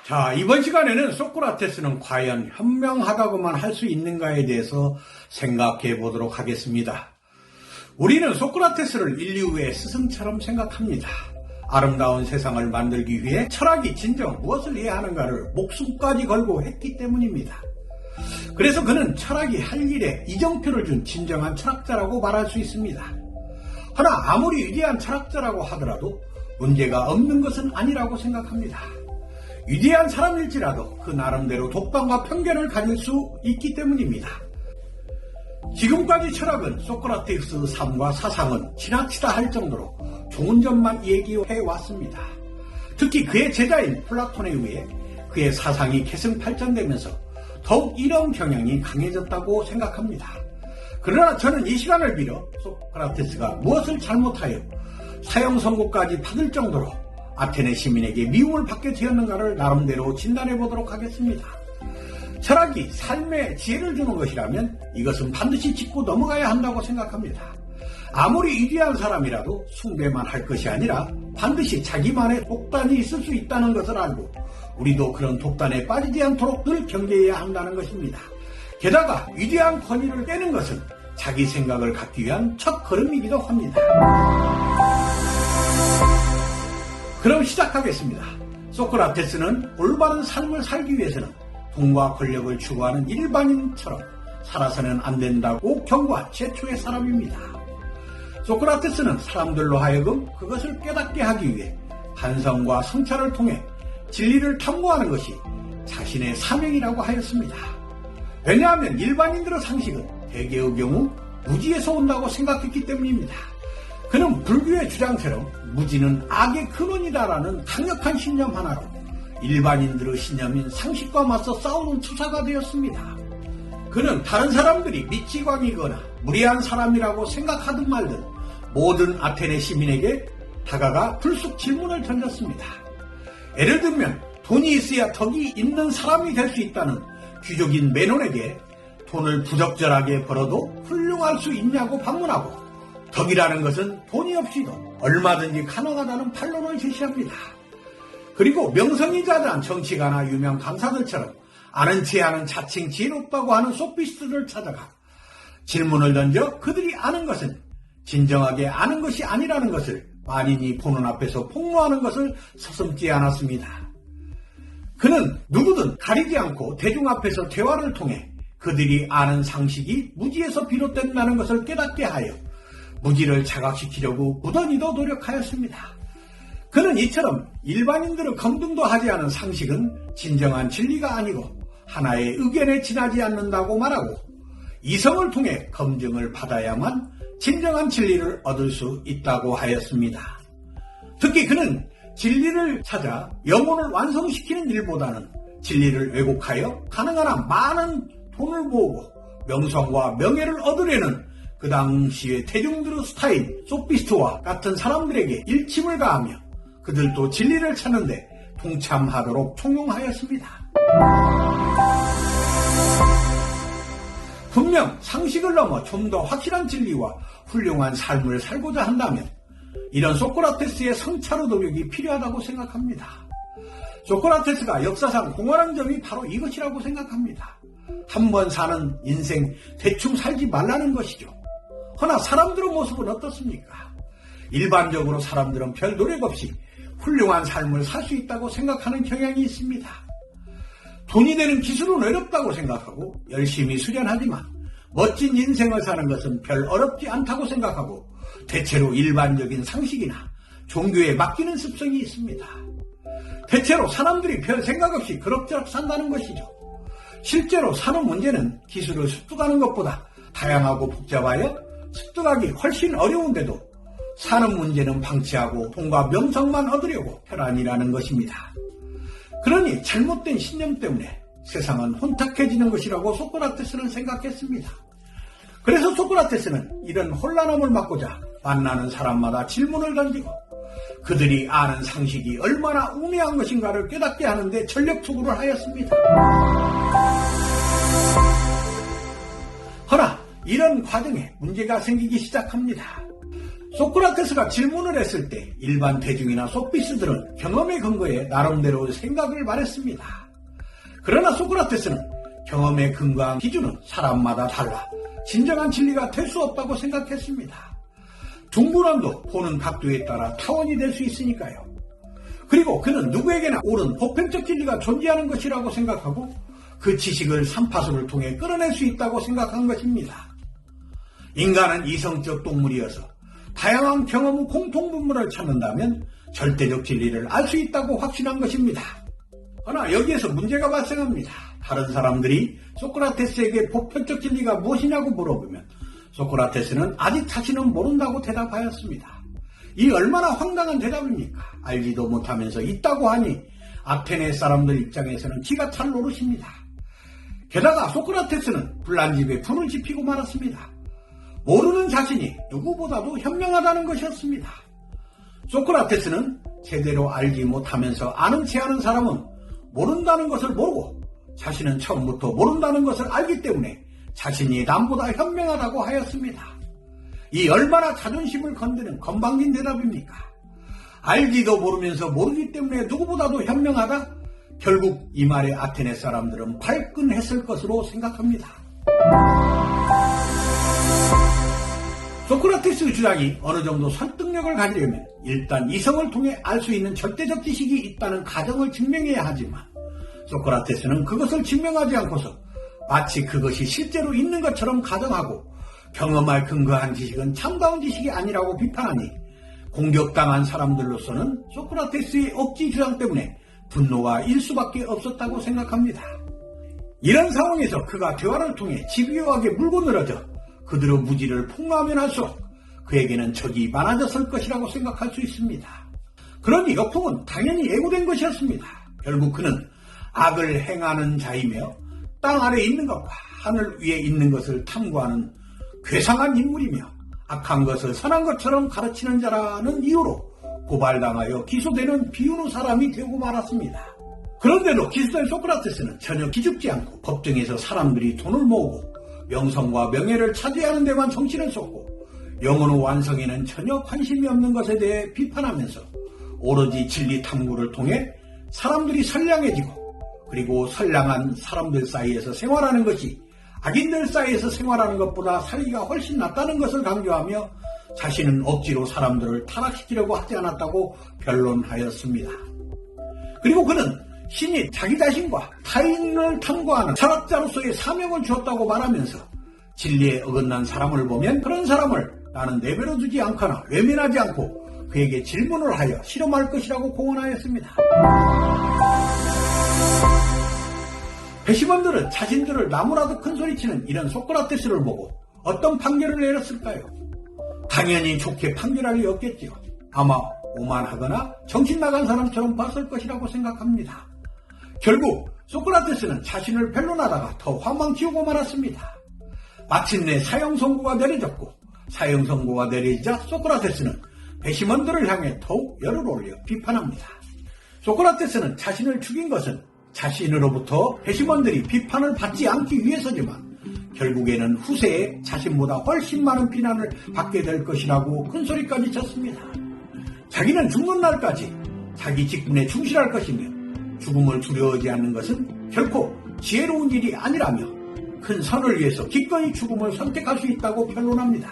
자, 이번 시간에는 소크라테스는 과연 현명하다고만 할 수 있는가에 대해서 생각해 보도록 하겠습니다. 우리는 소크라테스를 인류의 스승처럼 생각합니다. 아름다운 세상을 만들기 위해 철학이 진정 무엇을 해야 하는가를 목숨까지 걸고 했기 때문입니다. 그래서 그는 철학이 할 일에 이정표를 준 진정한 철학자라고 말할 수 있습니다. 허나 아무리 위대한 철학자라고 하더라도 문제가 없는 것은 아니라고 생각합니다. 위대한 사람일지라도 그 나름대로 독단과 편견을 가질 수 있기 때문입니다. 지금까지 철학은 소크라테스의 삶과 사상은 지나치다 할 정도로 좋은 점만 얘기해 왔습니다. 특히 그의 제자인 플라톤에 의해 그의 사상이 계승발전되면서 더욱 이런 경향이 강해졌다고 생각합니다. 그러나 저는 이 시간을 빌어 소크라테스가 무엇을 잘못하여 사형 선고까지 받을 정도로 아테네 시민에게 미움을 받게 되었는가를 나름대로 진단해 보도록 하겠습니다. 철학이 삶에 지혜를 주는 것이라면 이것은 반드시 짚고 넘어가야 한다고 생각합니다. 아무리 위대한 사람이라도 숭배만 할 것이 아니라 반드시 자기만의 독단이 있을 수 있다는 것을 알고 우리도 그런 독단에 빠지지 않도록 늘 경계해야 한다는 것입니다. 게다가 위대한 권위를 깨는 것은 자기 생각을 갖기 위한 첫 걸음이기도 합니다. 그럼 시작하겠습니다. 소크라테스는 올바른 삶을 살기 위해서는 돈과 권력을 추구하는 일반인처럼 살아서는 안 된다고 경고한 최초의 사람입니다. 소크라테스는 사람들로 하여금 그것을 깨닫게 하기 위해 반성과 성찰을 통해 진리를 탐구하는 것이 자신의 사명이라고 하였습니다. 왜냐하면 일반인들의 상식은 대개의 경우 무지에서 온다고 생각했기 때문입니다. 그는 불교의 주장처럼 무지는 악의 근원이다라는 강력한 신념 하나로 일반인들의 신념인 상식과 맞서 싸우는 투사가 되었습니다. 그는 다른 사람들이 미치광이거나 무례한 사람이라고 생각하든 말든 모든 아테네 시민에게 다가가 불쑥 질문을 던졌습니다. 예를 들면 돈이 있어야 덕이 있는 사람이 될 수 있다는 귀족인 메논에게 돈을 부적절하게 벌어도 훌륭할 수 있냐고 반문하고 덕이라는 것은 돈이 없이도 얼마든지 가능하다는 반론을 제시합니다. 그리고 명성이 자자한 정치가나 유명 강사들처럼 아는 체 아는 자칭 지혜롭다고 하는 소피스트를 찾아가 질문을 던져 그들이 아는 것은 진정하게 아는 것이 아니라는 것을 만인이 보는 앞에서 폭로하는 것을 서슴지 않았습니다. 그는 누구든 가리지 않고 대중 앞에서 대화를 통해 그들이 아는 상식이 무지에서 비롯된다는 것을 깨닫게 하여 무지를 자각시키려고 무던히도 노력하였습니다. 그는 이처럼 일반인들의 검증도 하지 않은 상식은 진정한 진리가 아니고 하나의 의견에 지나지 않는다고 말하고 이성을 통해 검증을 받아야만 진정한 진리를 얻을 수 있다고 하였습니다. 특히 그는 진리를 찾아 영혼을 완성시키는 일보다는 진리를 왜곡하여 가능한 한 많은 돈을 모으고 명성과 명예를 얻으려는 그 당시의 대중들의 스타일 소피스트와 같은 사람들에게 일침을 가하며 그들도 진리를 찾는데 동참하도록 총용하였습니다. 분명 상식을 넘어 좀 더 확실한 진리와 훌륭한 삶을 살고자 한다면 이런 소크라테스의 성찰의 노력이 필요하다고 생각합니다. 소크라테스가 역사상 공헌한 점이 바로 이것이라고 생각합니다. 한 번 사는 인생 대충 살지 말라는 것이죠. 허나 사람들의 모습은 어떻습니까? 일반적으로 사람들은 별 노력 없이 훌륭한 삶을 살 수 있다고 생각하는 경향이 있습니다. 돈이 되는 기술은 어렵다고 생각하고 열심히 수련하지만 멋진 인생을 사는 것은 별 어렵지 않다고 생각하고 대체로 일반적인 상식이나 종교에 맡기는 습성이 있습니다. 대체로 사람들이 별 생각 없이 그럭저럭 산다는 것이죠. 실제로 사는 문제는 기술을 습득하는 것보다 다양하고 복잡하여 습득하기 훨씬 어려운데도 사는 문제는 방치하고 돈과 명성만 얻으려고 혈안이라는 것입니다. 그러니 잘못된 신념 때문에 세상은 혼탁해지는 것이라고 소크라테스는 생각했습니다. 그래서 소크라테스는 이런 혼란함을 막고자 만나는 사람마다 질문을 던지고 그들이 아는 상식이 얼마나 우매한 것인가를 깨닫게 하는데 전력 투구를 하였습니다. 허나 이런 과정에 문제가 생기기 시작합니다. 소크라테스가 질문을 했을 때 일반 대중이나 소피스트들은 경험의 근거에 나름대로 생각을 말했습니다. 그러나 소크라테스는 경험에 근거한 기준은 사람마다 달라 진정한 진리가 될 수 없다고 생각했습니다. 둥그런도 보는 각도에 따라 타원이 될 수 있으니까요. 그리고 그는 누구에게나 옳은 보편적 진리가 존재하는 것이라고 생각하고 그 지식을 삼파수를 통해 끌어낼 수 있다고 생각한 것입니다. 인간은 이성적 동물이어서 다양한 경험 후 공통분모를 찾는다면 절대적 진리를 알 수 있다고 확신한 것입니다. 그러나 여기에서 문제가 발생합니다. 다른 사람들이 소크라테스에게 보편적 진리가 무엇이냐고 물어보면 소크라테스는 아직 자신은 모른다고 대답하였습니다. 이 얼마나 황당한 대답입니까? 알지도 못하면서 있다고 하니 아테네 사람들 입장에서는 기가 찰 노릇입니다. 게다가 소크라테스는 불난 집에 불을 지피고 말았습니다. 모르는 자신이 누구보다도 현명하다는 것이었습니다. 소크라테스는 제대로 알지 못하면서 아는 체하는 사람은 모른다는 것을 모르고 자신은 처음부터 모른다는 것을 알기 때문에 자신이 남보다 현명하다고 하였습니다. 이 얼마나 자존심을 건드는 건방진 대답입니까? 알지도 모르면서 모르기 때문에 누구보다도 현명하다? 결국 이 말에 아테네 사람들은 발끈했을 것으로 생각합니다. 소크라테스의 주장이 어느 정도 설득력을 가지려면 일단 이성을 통해 알 수 있는 절대적 지식이 있다는 가정을 증명해야 하지만 소크라테스는 그것을 증명하지 않고서 마치 그것이 실제로 있는 것처럼 가정하고 경험할 근거한 지식은 참다운 지식이 아니라고 비판하니 공격당한 사람들로서는 소크라테스의 억지 주장 때문에 분노가 일 수밖에 없었다고 생각합니다. 이런 상황에서 그가 대화를 통해 집요하게 물고 늘어져 그들의 무지를 폭로하면 할수록 그에게는 적이 많아졌을 것이라고 생각할 수 있습니다. 그러니 역풍은 당연히 예고된 것이었습니다. 결국 그는 악을 행하는 자이며 땅 아래에 있는 것과 하늘 위에 있는 것을 탐구하는 괴상한 인물이며 악한 것을 선한 것처럼 가르치는 자라는 이유로 고발당하여 기소되는 비운의 사람이 되고 말았습니다. 그런데도 기소된 소크라테스는 전혀 기죽지 않고 법정에서 사람들이 돈을 모으고 명성과 명예를 차지하는 데만 정신을 쏟고 영혼의 완성에는 전혀 관심이 없는 것에 대해 비판하면서 오로지 진리 탐구를 통해 사람들이 선량해지고 그리고 선량한 사람들 사이에서 생활하는 것이 악인들 사이에서 생활하는 것보다 살기가 훨씬 낫다는 것을 강조하며 자신은 억지로 사람들을 타락시키려고 하지 않았다고 변론하였습니다. 그리고 그는 신이 자기 자신과 타인을 탐구하는 철학자로서의 사명을 주었다고 말하면서 진리에 어긋난 사람을 보면 그런 사람을 나는 내버려 두지 않거나 외면하지 않고 그에게 질문을 하여 실험할 것이라고 공언하였습니다. 배심원들은 자신들을 나무라도 큰소리치는 이런 소크라테스를 보고 어떤 판결을 내렸을까요? 당연히 좋게 판결할 리 없겠지요. 아마 오만하거나 정신나간 사람처럼 봤을 것이라고 생각합니다. 결국 소크라테스는 자신을 변론하다가 더 화만 키우고 말았습니다. 마침내 사형 선고가 내려졌고 사형 선고가 내려지자 소크라테스는 배심원들을 향해 더욱 열을 올려 비판합니다. 소크라테스는 자신을 죽인 것은 자신으로부터 배심원들이 비판을 받지 않기 위해서지만 결국에는 후세에 자신보다 훨씬 많은 비난을 받게 될 것이라고 큰소리까지 쳤습니다. 자기는 죽는 날까지 자기 직분에 충실할 것이며 죽음을 두려워하지 않는 것은 결코 지혜로운 일이 아니라며 큰 선을 위해서 기꺼이 죽음을 선택할 수 있다고 변론합니다.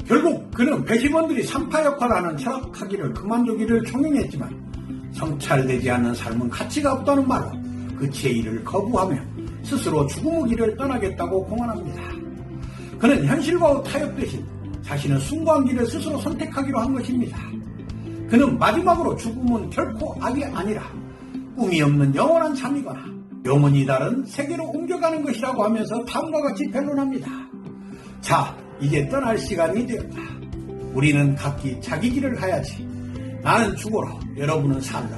결국 그는 배심원들이 산파 역할을 하는 철학하기를 그만두기를 종용했지만 성찰되지 않는 삶은 가치가 없다는 말로 그 제의를 거부하며 스스로 죽음의 길을 떠나겠다고 공언합니다. 그는 현실과의 타협 대신 자신의 숭고한 길을 스스로 선택하기로 한 것입니다. 그는 마지막으로 죽음은 결코 악이 아니라 꿈이 없는 영원한 잠이거나 영원히 다른 세계로 옮겨가는 것이라고 하면서 다음과 같이 변론합니다. 자, 이제 떠날 시간이 되었다. 우리는 각기 자기 길을 가야지. 나는 죽어라, 여러분은 살라.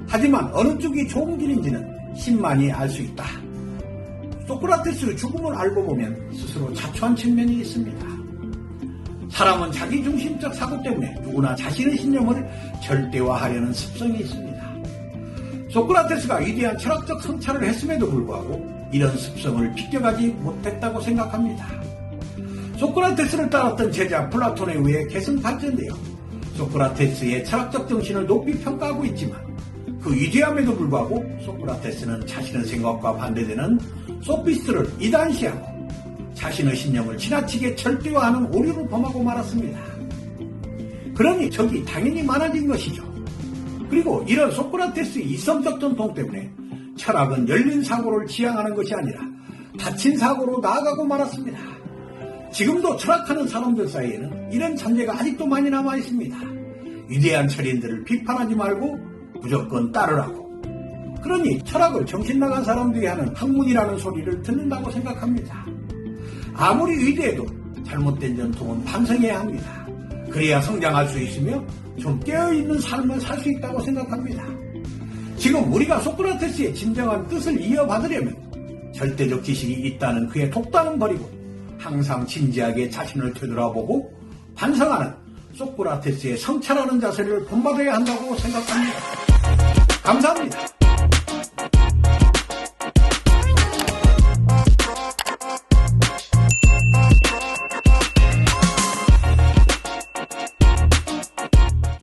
하지만 어느 쪽이 좋은 길인지는 신만이 알 수 있다. 소크라테스의 죽음을 알고 보면 스스로 자초한 측면이 있습니다. 사람은 자기중심적 사고 때문에 누구나 자신의 신념을 절대화하려는 습성이 있습니다. 소크라테스가 위대한 철학적 성찰을 했음에도 불구하고 이런 습성을 비껴가지 못했다고 생각합니다. 소크라테스를 따랐던 제자 플라톤에 의해 계승받쳤는데요. 소크라테스의 철학적 정신을 높이 평가하고 있지만 그 위대함에도 불구하고 소크라테스는 자신의 생각과 반대되는 소피스트를 이단시하고 자신의 신념을 지나치게 절대화하는 오류를 범하고 말았습니다. 그러니 적이 당연히 많아진 것이죠. 그리고 이런 소크라테스의 이성적 전통 때문에 철학은 열린 사고를 지향하는 것이 아니라 닫힌 사고로 나아가고 말았습니다. 지금도 철학하는 사람들 사이에는 이런 잔재가 아직도 많이 남아 있습니다. 위대한 철인들을 비판하지 말고 무조건 따르라고. 그러니 철학을 정신나간 사람들이 하는 학문이라는 소리를 듣는다고 생각합니다. 아무리 위대해도 잘못된 전통은 반성해야 합니다. 그래야 성장할 수 있으며 좀 깨어있는 삶을 살 수 있다고 생각합니다. 지금 우리가 소크라테스의 진정한 뜻을 이어받으려면 절대적 지식이 있다는 그의 독단은 버리고 항상 진지하게 자신을 되돌아보고 반성하는 소크라테스의 성찰하는 자세를 본받아야 한다고 생각합니다. 감사합니다.